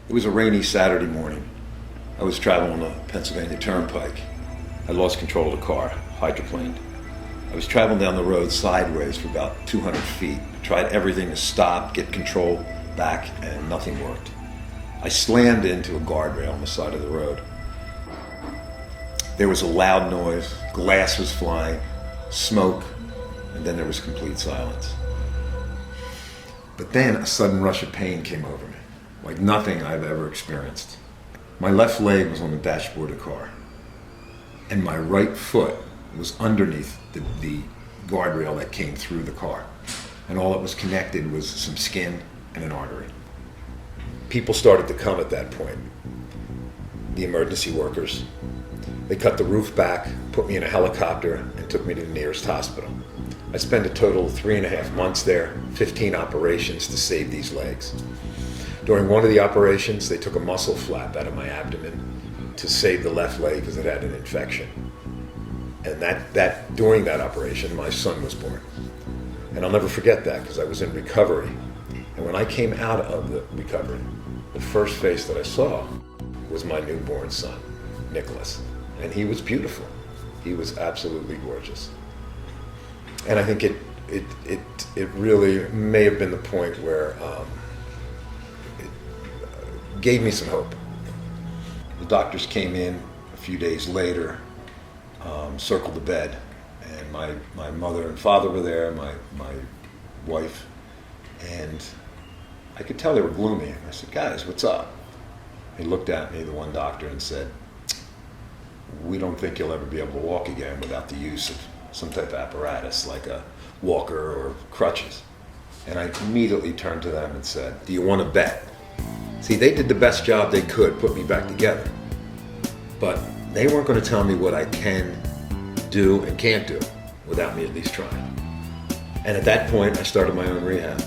It was a rainy Saturday morning. I was traveling on the Pennsylvania Turnpike. I lost control of the car, hydroplaned. I was traveling down the road sideways for about 200 feet. Tried everything to stop, get control back, and nothing worked. I slammed into a guardrail on the side of the road. There was a loud noise, glass was flying, smoke, and then there was complete silence. But then a sudden rush of pain came over me, like nothing I've ever experienced. My left leg was on the dashboard of the car, and my right foot was underneath the guardrail that came through the car. And all that was connected was some skin and an artery. People started to come at that point. The emergency workers. They cut the roof back, put me in a helicopter, and took me to the nearest hospital. I spent a total of 3.5 months there, 15 operations to save these legs. During one of the operations, they took a muscle flap out of my abdomen to save the left leg because it had an infection. And during that operation, my son was born. And I'll never forget that because I was in recovery. And when I came out of the recovery, the first face that I saw was my newborn son, Nicholas. And he was beautiful. He was absolutely gorgeous. And I think it really may have been the point where it gave me some hope. The doctors came in a few days later, circled the bed, and my mother and father were there, my wife, and I could tell they were gloomy. I said, "Guys, what's up?" He looked at me, the one doctor, and said, "We don't think you'll ever be able to walk again without the use of some type of apparatus like a walker or crutches." And I immediately turned to them and said, "Do you want to bet?" See, they did the best job they could, put me back together. But they weren't going to tell me what I can do and can't do without me at least trying. And at that point, I started my own rehab.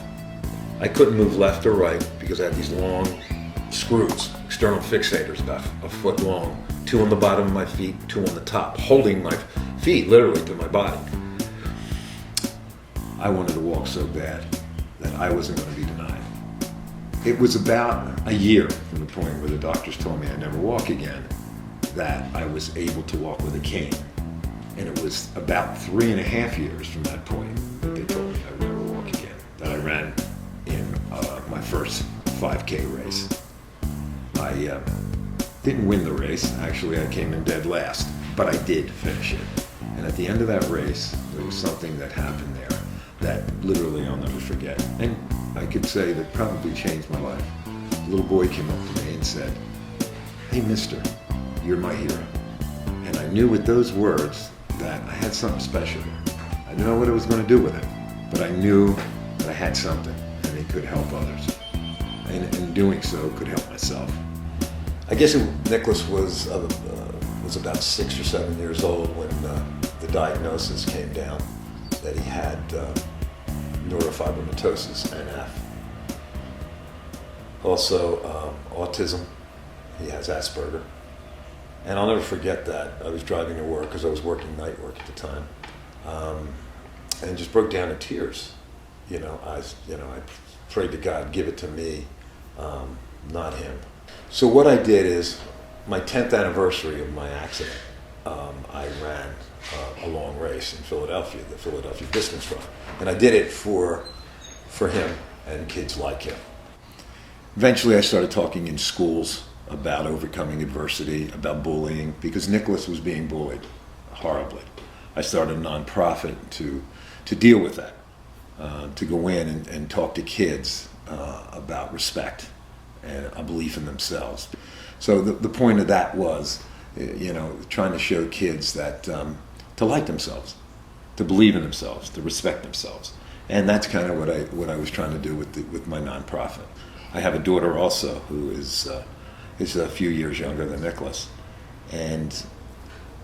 I couldn't move left or right because I had these long screws, external fixators about a foot long, 2 on the bottom of my feet, 2 on the top, holding my feet literally to my body. I wanted to walk so bad that I wasn't going to be denied. It was about a year from the point where the doctors told me I'd never walk again that I was able to walk with a cane. And it was about 3.5 years from that point that they told me I would never walk again, that I ran in my first 5K race. I didn't win the race. Actually, I came in dead last, but I did finish it. And at the end of that race, there was something that happened there that literally I'll never forget. And I could say that probably changed my life. A little boy came up to me and said, "Hey, mister, you're my hero." And I knew with those words that I had something special there. I didn't know what I was going to do with it, but I knew that I had something and it could help others. And in doing so, could help myself. I guess Nicholas was about 6 or 7 years old when the diagnosis came down that he had neurofibromatosis, NF. Also, autism. He has Asperger. And I'll never forget that. I was driving to work because I was working night work at the time, and just broke down in tears. I prayed to God, give it to me, not him. So what I did is, my 10th anniversary of my accident, I ran a long race in Philadelphia, the Philadelphia Distance Run, and I did it for him and kids like him. Eventually, I started talking in schools about overcoming adversity, about bullying, because Nicholas was being bullied horribly. I started a nonprofit to deal with that, to go in and talk to kids about respect and a belief in themselves. So the point of that was, trying to show kids that to like themselves, to believe in themselves, to respect themselves, and that's kind of what I was trying to do with my nonprofit. I have a daughter also who is a few years younger than Nicholas, and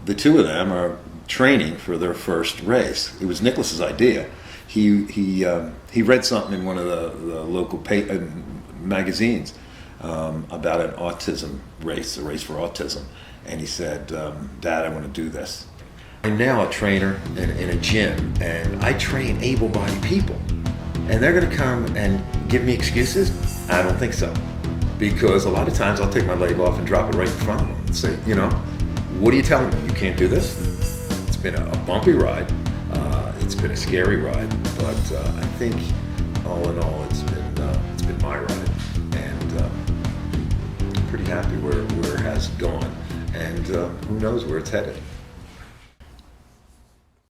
the two of them are training for their first race. It was Nicholas's idea. He read something in one of the local magazines about an autism race, a race for autism, and he said, "Dad, I want to do this." I'm now a trainer in a gym, and I train able-bodied people, and they're going to come and give me excuses? I don't think so. because a lot of times I'll take my leg off and drop it right in front of them and say, you know, what are you telling me? You can't do this? It's been a bumpy ride. It's been a scary ride, but I think all in all, it's been my ride, and I'm pretty happy where it has gone, and who knows where it's headed.